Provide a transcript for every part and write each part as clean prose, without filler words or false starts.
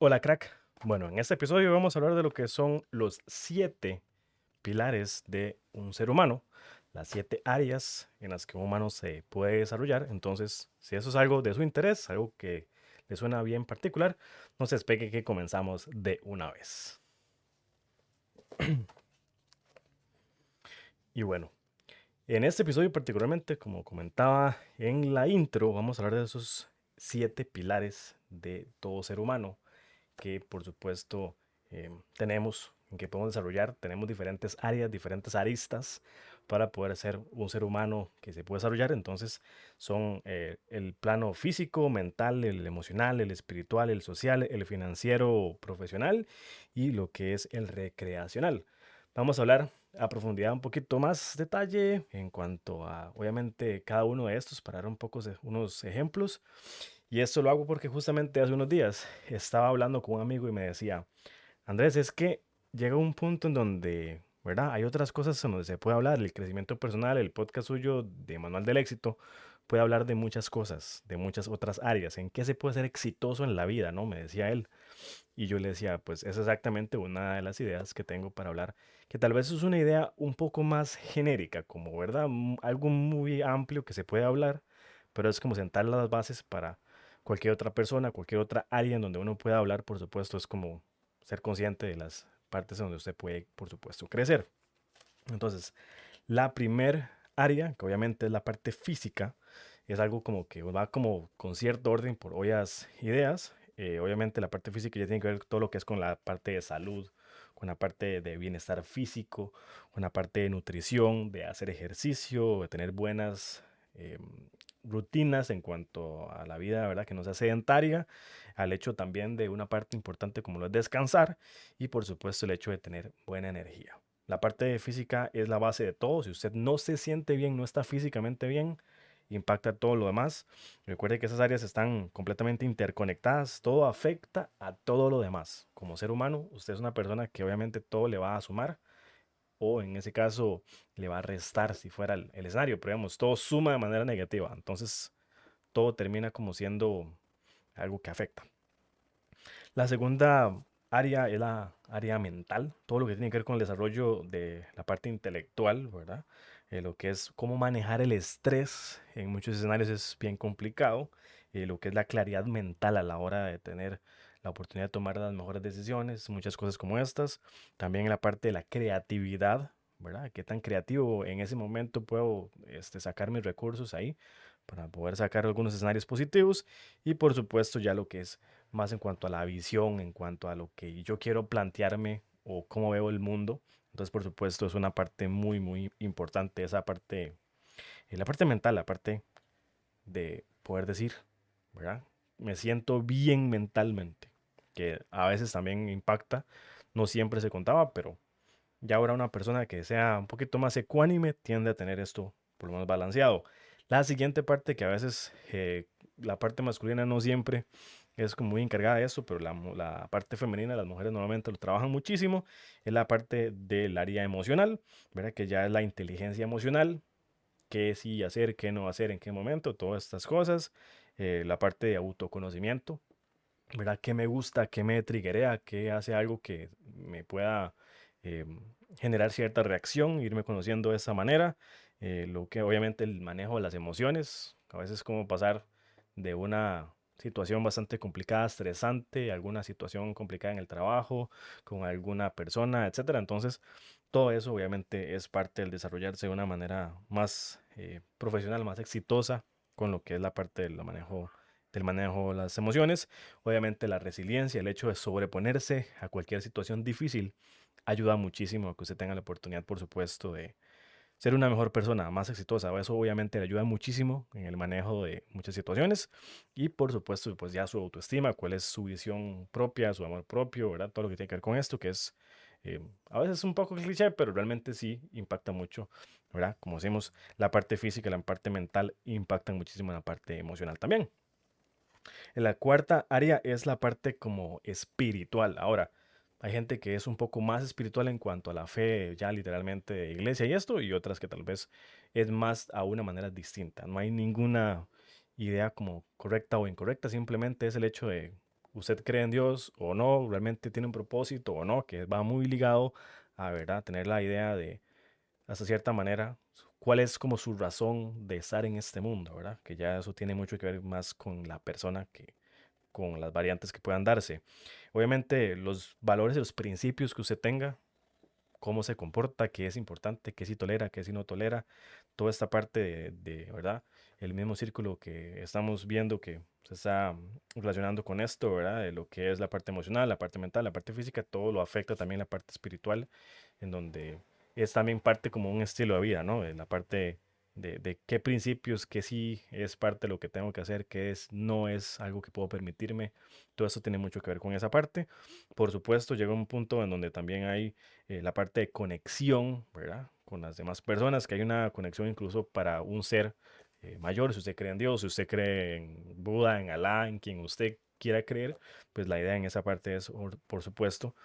Hola, crack. Bueno, en este episodio vamos a hablar de lo que son los 7 pilares de un ser humano, las 7 áreas en las que un humano se puede desarrollar. Entonces, si eso es algo de su interés, algo que le suena bien particular, no se despegue que comenzamos de una vez. Y bueno, en este episodio particularmente, como comentaba en la intro, vamos a hablar de esos 7 pilares de todo ser humano que por supuesto tenemos, en que podemos desarrollar, tenemos diferentes áreas, diferentes aristas para poder ser un ser humano que se puede desarrollar. Entonces son el plano físico, mental, el emocional, el espiritual, el social, el financiero, profesional y lo que es el recreacional. Vamos a hablar a profundidad un poquito más detalle en cuanto a, obviamente, cada uno de estos para dar un poco de unos ejemplos. Y esto lo hago porque justamente hace unos días estaba hablando con un amigo y me decía, Andrés, es que llega un punto en donde, ¿verdad? Hay otras cosas en donde se puede hablar, el crecimiento personal, el podcast suyo de Manual del Éxito, puede hablar de muchas cosas, de muchas otras áreas, en qué se puede ser exitoso en la vida, ¿no? Me decía él. Y yo le decía, pues es exactamente una de las ideas que tengo para hablar, que tal vez es una idea un poco más genérica, como, ¿verdad? Algo muy amplio que se puede hablar, pero es como sentar las bases para cualquier otra persona, cualquier otra área en donde uno pueda hablar, por supuesto, es como ser consciente de las partes donde usted puede, por supuesto, crecer. Entonces, la primer área, que obviamente es la parte física, es algo como que va como con cierto orden por obvias ideas. Obviamente la parte física ya tiene que ver todo lo que es con la parte de salud, con la parte de bienestar físico, con la parte de nutrición, de hacer ejercicio, de tener buenas rutinas en cuanto a la vida, ¿verdad? Que no sea sedentaria, al hecho también de una parte importante como lo es descansar y por supuesto el hecho de tener buena energía. La parte física es la base de todo. Si usted no se siente bien, no está físicamente bien, impacta todo lo demás. Recuerde que esas áreas están completamente interconectadas. Todo afecta a todo lo demás. Como ser humano, usted es una persona que obviamente todo le va a sumar o en ese caso le va a restar si fuera el escenario. Pero digamos, todo suma de manera negativa. Entonces, todo termina como siendo algo que afecta. La segunda área es la área mental, todo lo que tiene que ver con el desarrollo de la parte intelectual, ¿verdad? Lo que es cómo manejar el estrés en muchos escenarios es bien complicado. Lo que es la claridad mental a la hora de tener la oportunidad de tomar las mejores decisiones, muchas cosas como estas. También la parte de la creatividad, ¿verdad? ¿Qué tan creativo en ese momento puedo sacar mis recursos ahí para poder sacar algunos escenarios positivos? Y por supuesto ya lo que es más en cuanto a la visión, en cuanto a lo que yo quiero plantearme o cómo veo el mundo. Entonces, por supuesto, es una parte muy, muy importante, esa parte, la parte mental, la parte de poder decir, ¿verdad? Me siento bien mentalmente, que a veces también impacta, no siempre se contaba, pero ya ahora una persona que sea un poquito más ecuánime tiende a tener esto por lo menos balanceado. La siguiente parte que a veces la parte masculina no siempre es como muy encargada de eso, pero la parte femenina, las mujeres normalmente lo trabajan muchísimo, es la parte del área emocional, ¿verdad? Que ya es la inteligencia emocional, qué sí hacer, qué no hacer, en qué momento, todas estas cosas. La parte de autoconocimiento, ¿verdad? ¿Qué me gusta, qué me triggerea, qué hace algo que me pueda eh, generar cierta reacción, irme conociendo de esa manera? Lo que obviamente el manejo de las emociones, a veces como pasar de una situación bastante complicada, estresante, alguna situación complicada en el trabajo, con alguna persona, etcétera. Entonces, todo eso obviamente es parte del desarrollarse de una manera más profesional, más exitosa con lo que es la parte del manejo de las emociones. Obviamente la resiliencia, el hecho de sobreponerse a cualquier situación difícil, ayuda muchísimo a que usted tenga la oportunidad, por supuesto, de ser una mejor persona, más exitosa. Eso obviamente le ayuda muchísimo en el manejo de muchas situaciones y por supuesto pues ya su autoestima, cuál es su visión propia, su amor propio, ¿verdad? Todo lo que tiene que ver con esto, que es a veces un poco cliché, pero realmente sí impacta mucho, ¿verdad? Como decimos, la parte física y la parte mental impactan muchísimo en la parte emocional también. La cuarta área es la parte como espiritual. Ahora, hay gente que es un poco más espiritual en cuanto a la fe, ya literalmente de iglesia y esto, y otras que tal vez es más a una manera distinta. No hay ninguna idea como correcta o incorrecta, simplemente es el hecho de usted cree en Dios o no, realmente tiene un propósito o no, que va muy ligado a, ¿verdad?, tener la idea de, hasta cierta manera, cuál es como su razón de estar en este mundo, ¿verdad? Que ya eso tiene mucho que ver más con la persona que con las variantes que puedan darse. Obviamente, los valores y los principios que usted tenga, cómo se comporta, qué es importante, qué sí tolera, qué sí no tolera, toda esta parte ¿verdad? El mismo círculo que estamos viendo que se está relacionando con esto, ¿verdad? De lo que es la parte emocional, la parte mental, la parte física, todo lo afecta también la parte espiritual, en donde es también parte como un estilo de vida, ¿no? De la parte de qué principios, qué sí es parte de lo que tengo que hacer, qué es, no es algo que puedo permitirme. Todo eso tiene mucho que ver con esa parte. Por supuesto, llega un punto en donde también hay la parte de conexión, ¿verdad? Con las demás personas, que hay una conexión incluso para un ser mayor, si usted cree en Dios, si usted cree en Buda, en Alá, en quien usted quiera creer, pues la idea en esa parte es, por supuesto,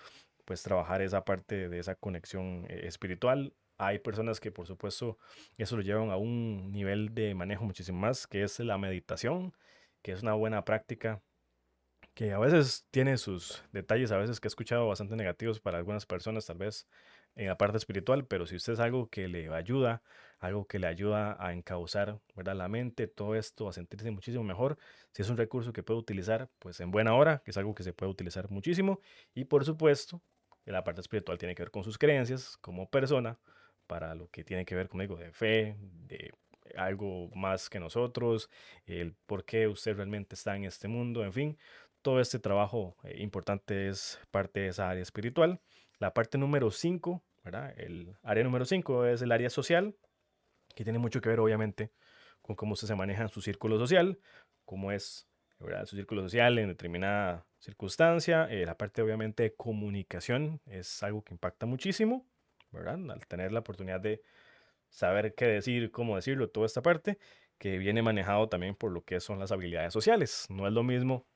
pues trabajar esa parte de esa conexión espiritual. Hay personas que por supuesto eso lo llevan a un nivel de manejo muchísimo más, que es la meditación, que es una buena práctica que a veces tiene sus detalles, a veces que he escuchado bastante negativos para algunas personas, tal vez en la parte espiritual, pero si usted es algo que le ayuda, algo que le ayuda a encauzar, ¿verdad?, la mente, todo esto, a sentirse muchísimo mejor, si es un recurso que puede utilizar, pues en buena hora, que es algo que se puede utilizar muchísimo, y por supuesto, la parte espiritual tiene que ver con sus creencias como persona, para lo que tiene que ver conmigo de fe, de algo más que nosotros, el por qué usted realmente está en este mundo, en fin, todo este trabajo importante es parte de esa área espiritual. La parte número 5, ¿verdad? El área número 5 es el área social, que tiene mucho que ver obviamente con cómo usted se maneja en su círculo social, cómo es, ¿verdad?, su círculo social en determinada circunstancia. La parte obviamente de comunicación es algo que impacta muchísimo, ¿verdad? Al tener la oportunidad de saber qué decir, cómo decirlo, toda esta parte que viene manejado también por lo que son las habilidades sociales. No es lo mismo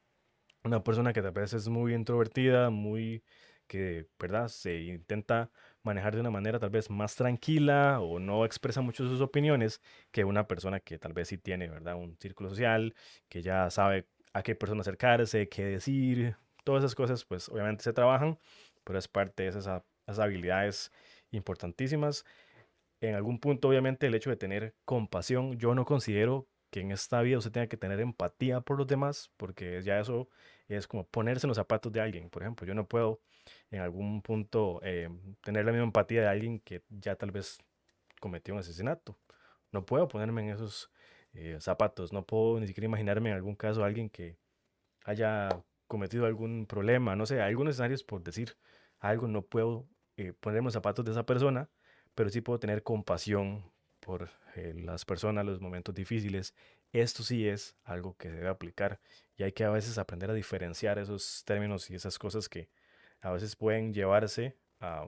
una persona que tal vez es muy introvertida, muy que, ¿verdad? Se intenta manejar de una manera tal vez más tranquila o no expresa mucho sus opiniones que una persona que tal vez sí tiene, ¿verdad? Un círculo social, que ya sabe a qué persona acercarse, qué decir, todas esas cosas, pues obviamente se trabajan, pero es parte de esas habilidades importantísimas. En algún punto, obviamente, el hecho de tener compasión, yo no considero que en esta vida usted tenga que tener empatía por los demás, porque ya eso es como ponerse en los zapatos de alguien. Por ejemplo, yo no puedo en algún punto tener la misma empatía de alguien que ya tal vez cometió un asesinato. No puedo ponerme en esos zapatos, no puedo ni siquiera imaginarme en algún caso a alguien que haya cometido algún problema, no sé, algunos escenarios por decir algo, no puedo ponerme en los zapatos de esa persona, pero sí puedo tener compasión por las personas, los momentos difíciles. Esto sí es algo que se debe aplicar y hay que a veces aprender a diferenciar esos términos y esas cosas que a veces pueden llevarse a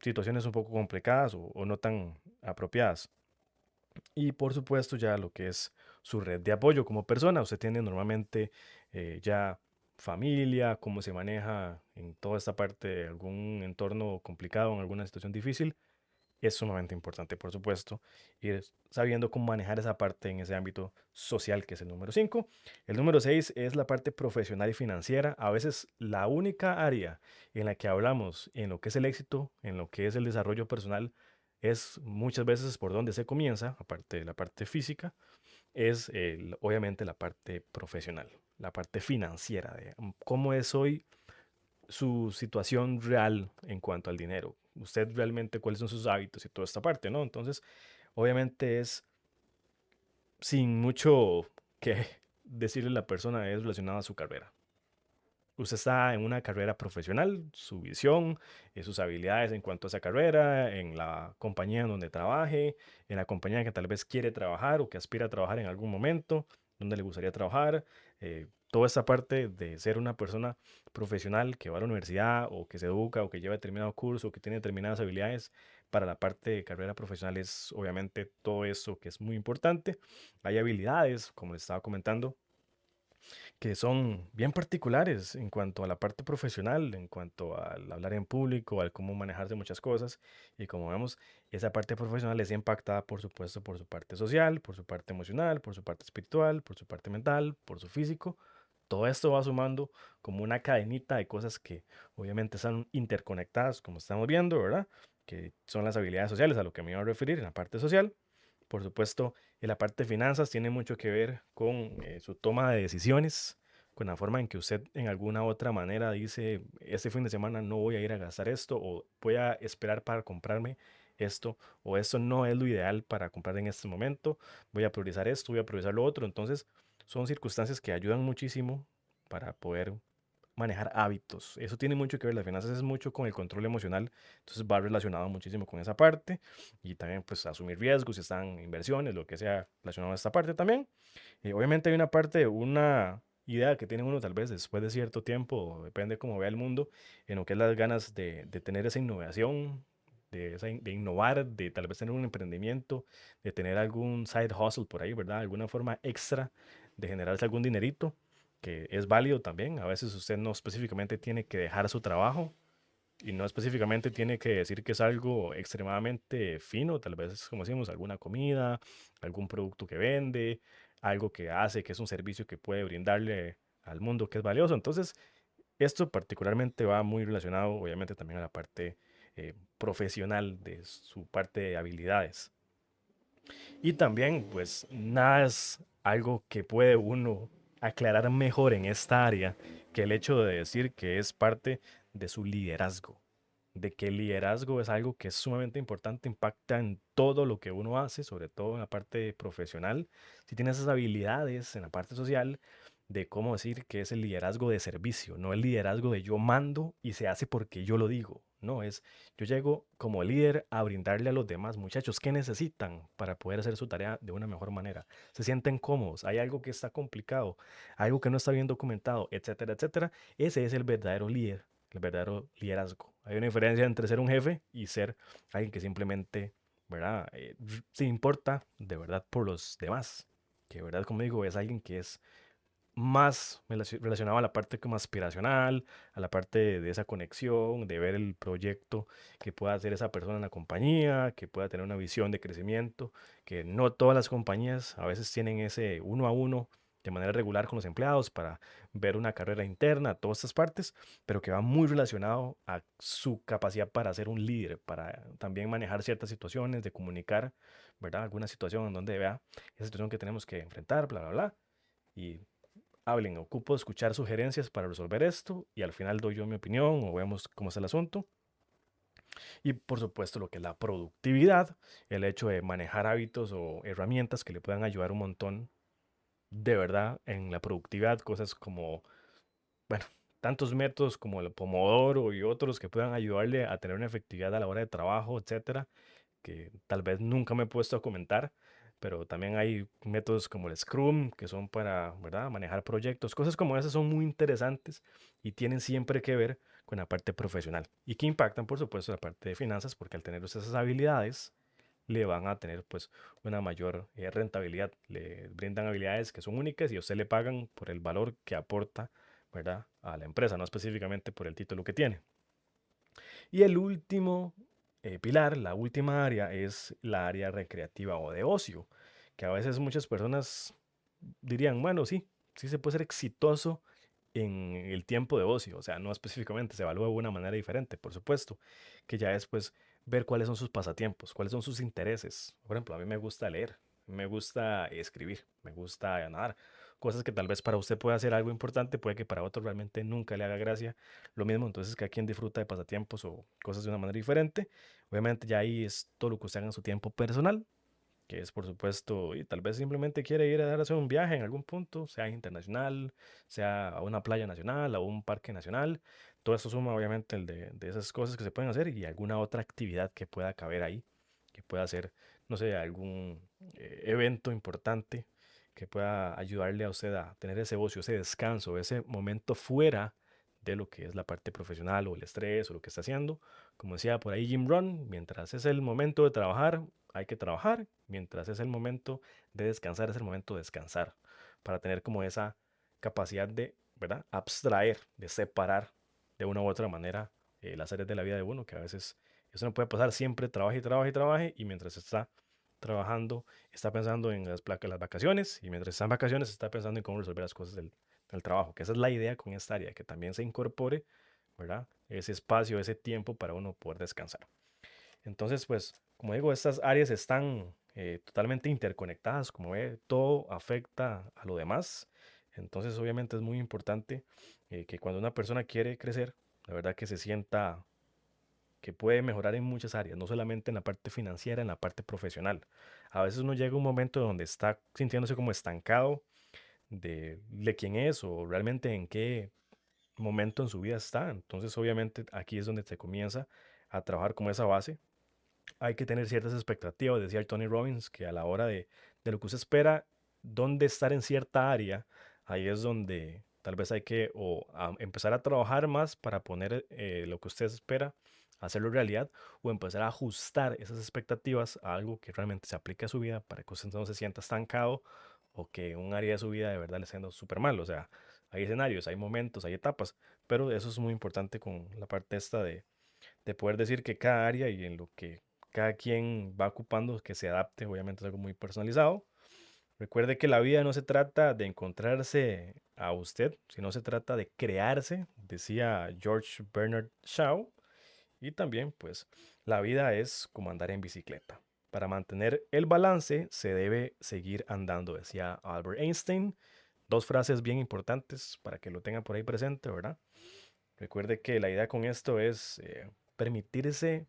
situaciones un poco complicadas o no tan apropiadas. Y por supuesto ya lo que es su red de apoyo como persona. Usted tiene normalmente ya familia, cómo se maneja en toda esta parte de algún entorno complicado, en alguna situación difícil. Es sumamente importante, por supuesto, ir sabiendo cómo manejar esa parte en ese ámbito social, que es el número 5. El número 6 es la parte profesional y financiera. A veces la única área en la que hablamos en lo que es el éxito, en lo que es el desarrollo personal, es muchas veces por donde se comienza, aparte de la parte física, es obviamente la parte profesional, la parte financiera, de cómo es hoy su situación real en cuanto al dinero. Usted realmente cuáles son sus hábitos y toda esta parte, ¿no? Entonces, obviamente es sin mucho que decirle a la persona, es relacionado a su carrera. Usted está en una carrera profesional, su visión, sus habilidades en cuanto a esa carrera, en la compañía en donde trabaje, en la compañía que tal vez quiere trabajar o que aspira a trabajar en algún momento, donde le gustaría trabajar. Toda esa parte de ser una persona profesional que va a la universidad o que se educa o que lleva determinado curso o que tiene determinadas habilidades para la parte de carrera profesional es obviamente todo eso que es muy importante. Hay habilidades, como les estaba comentando, que son bien particulares en cuanto a la parte profesional, en cuanto al hablar en público, al cómo manejarse muchas cosas. Y como vemos, esa parte profesional es impactada, por supuesto, por su parte social, por su parte emocional, por su parte espiritual, por su parte mental, por su físico. Todo esto va sumando como una cadenita de cosas que obviamente están interconectadas, como estamos viendo, ¿verdad? Que son las habilidades sociales, a lo que me iba a referir en la parte social. Por supuesto, en la parte de finanzas tiene mucho que ver con su toma de decisiones, con la forma en que usted en alguna otra manera dice, este fin de semana no voy a ir a gastar esto o voy a esperar para comprarme esto o esto no es lo ideal para comprar en este momento, voy a priorizar esto, voy a priorizar lo otro. Entonces, son circunstancias que ayudan muchísimo para poder manejar hábitos. Eso tiene mucho que ver, las finanzas es mucho con el control emocional, entonces va relacionado muchísimo con esa parte y también pues asumir riesgos, si están inversiones, lo que sea relacionado a esta parte también. Obviamente hay una parte, una idea que tiene uno tal vez después de cierto tiempo, depende cómo vea el mundo, en lo que es las ganas de tener esa innovación. De innovar, de tal vez tener un emprendimiento, de tener algún side hustle por ahí, ¿verdad? Alguna forma extra de generarse algún dinerito que es válido también. A veces usted no específicamente tiene que dejar su trabajo y no específicamente tiene que decir que es algo extremadamente fino, tal vez, como decimos, alguna comida, algún producto que vende, algo que hace, que es un servicio que puede brindarle al mundo que es valioso. Entonces, esto particularmente va muy relacionado, obviamente, también a la parte profesional de su parte de habilidades. Y también, pues, nada es algo que puede uno aclarar mejor en esta área que el hecho de decir que es parte de su liderazgo, de que el liderazgo es algo que es sumamente importante, impacta en todo lo que uno hace, sobre todo en la parte profesional. Si tiene esas habilidades en la parte social, de cómo decir que es el liderazgo de servicio, no el liderazgo de yo mando y se hace porque yo lo digo, no, es yo llego como líder a brindarle a los demás muchachos qué necesitan para poder hacer su tarea de una mejor manera. Se sienten cómodos, hay algo que está complicado, algo que no está bien documentado, etcétera, etcétera. Ese es el verdadero líder, el verdadero liderazgo. Hay una diferencia entre ser un jefe y ser alguien que simplemente, ¿verdad? Se importa de verdad por los demás. Que, ¿verdad? Como digo, es alguien que es más relacionado a la parte como aspiracional, a la parte de esa conexión, de ver el proyecto que pueda hacer esa persona en la compañía, que pueda tener una visión de crecimiento, que no todas las compañías a veces tienen ese uno a uno de manera regular con los empleados para ver una carrera interna, todas estas partes, pero que va muy relacionado a su capacidad para ser un líder, para también manejar ciertas situaciones, de comunicar, ¿verdad? Alguna situación en donde vea esa situación que tenemos que enfrentar, bla, bla, bla. Y hablen, ocupo escuchar sugerencias para resolver esto y al final doy yo mi opinión o vemos cómo es el asunto. Y por supuesto lo que es la productividad, el hecho de manejar hábitos o herramientas que le puedan ayudar un montón de verdad en la productividad, cosas como, bueno, tantos métodos como el Pomodoro y otros que puedan ayudarle a tener una efectividad a la hora de trabajo, etcétera, que tal vez nunca me he puesto a comentar, pero también hay métodos como el Scrum, que son para, ¿verdad?, manejar proyectos. Cosas como esas son muy interesantes y tienen siempre que ver con la parte profesional y que impactan, por supuesto, la parte de finanzas, porque al tener usted esas habilidades, le van a tener pues una mayor rentabilidad. Le brindan habilidades que son únicas y a usted le pagan por el valor que aporta, ¿verdad?, a la empresa, no específicamente por el título que tiene. Y el último pilar, la última área es la área recreativa o de ocio, que a veces muchas personas dirían, bueno, sí, sí se puede ser exitoso en el tiempo de ocio, o sea, no específicamente, se evalúa de una manera diferente, por supuesto, que ya es pues ver cuáles son sus pasatiempos, cuáles son sus intereses. Por ejemplo, a mí me gusta leer, me gusta escribir, me gusta nadar, cosas que tal vez para usted pueda ser algo importante, puede que para otro realmente nunca le haga gracia. Lo mismo, entonces, cada quien disfruta de pasatiempos o cosas de una manera diferente. Obviamente ya ahí es todo lo que usted haga en su tiempo personal, que es por supuesto, y tal vez simplemente quiere ir a darse un viaje en algún punto, sea internacional, sea a una playa nacional, a un parque nacional. Todo eso suma obviamente el de esas cosas que se pueden hacer y alguna otra actividad que pueda caber ahí, que pueda ser, no sé, algún evento importante que pueda ayudarle a usted a tener ese ocio, ese descanso, ese momento fuera de lo que es la parte profesional o el estrés o lo que está haciendo. Como decía por ahí Jim Rohn, mientras es el momento de trabajar, hay que trabajar, mientras es el momento de descansar, es el momento de descansar, para tener como esa capacidad de, ¿verdad?, abstraer, de separar de una u otra manera las áreas de la vida de uno, que a veces eso no puede pasar, siempre trabaje y trabaje y trabaje, y mientras está trabajando, está pensando en las vacaciones, y mientras está en vacaciones, está pensando en cómo resolver las cosas el trabajo, que esa es la idea con esta área, que también se incorpore, ¿verdad? Ese espacio, ese tiempo para uno poder descansar. Entonces, pues, como digo, estas áreas están totalmente interconectadas, como ve, todo afecta a lo demás. Entonces, obviamente es muy importante que cuando una persona quiere crecer, la verdad que se sienta que puede mejorar en muchas áreas, no solamente en la parte financiera, en la parte profesional. A veces uno llega a un momento donde está sintiéndose como estancado de quién es o realmente en qué momento en su vida está. Entonces, obviamente, aquí es donde se comienza a trabajar como esa base. Hay que tener ciertas expectativas, decía Tony Robbins, que a la hora de lo que usted espera, dónde estar en cierta área, ahí es donde tal vez hay que empezar a trabajar más para poner lo que usted espera, hacerlo realidad, o empezar a ajustar esas expectativas a algo que realmente se aplique a su vida para que usted no se sienta estancado o que un área de su vida de verdad le esté yendo súper mal. O sea, hay escenarios, hay momentos, hay etapas, pero eso es muy importante con la parte esta de poder decir que cada área y en lo que cada quien va ocupando que se adapte, obviamente es algo muy personalizado. Recuerde que la vida no se trata de encontrarse a usted, sino se trata de crearse, decía George Bernard Shaw. Y también, pues, la vida es como andar en bicicleta. Para mantener el balance se debe seguir andando, decía Albert Einstein. Dos frases bien importantes para que lo tengan por ahí presente, ¿verdad? Recuerde que la idea con esto es permitirse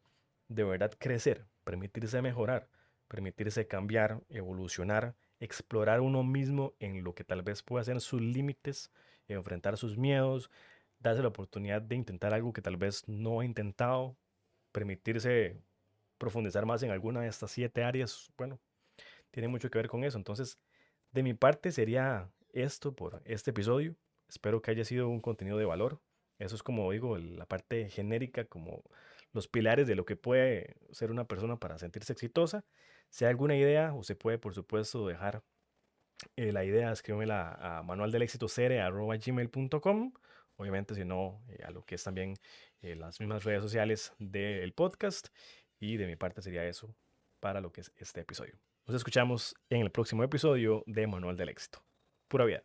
de verdad crecer, permitirse mejorar, permitirse cambiar, evolucionar, explorar uno mismo en lo que tal vez pueda ser sus límites, enfrentar sus miedos, darse la oportunidad de intentar algo que tal vez no ha intentado, permitirse profundizar más en alguna de estas 7 áreas. Bueno, tiene mucho que ver con eso. Entonces, de mi parte sería esto por este episodio. Espero que haya sido un contenido de valor. Eso es como digo, la parte genérica, como los pilares de lo que puede ser una persona para sentirse exitosa. Si hay alguna idea, usted puede, por supuesto, dejar la idea, escríbemela a manualdelexitocere@gmail.com. Obviamente, si no, a lo que es también las mismas redes sociales del podcast. Y de mi parte sería eso para lo que es este episodio. Nos escuchamos en el próximo episodio de Manual del Éxito. Pura vida.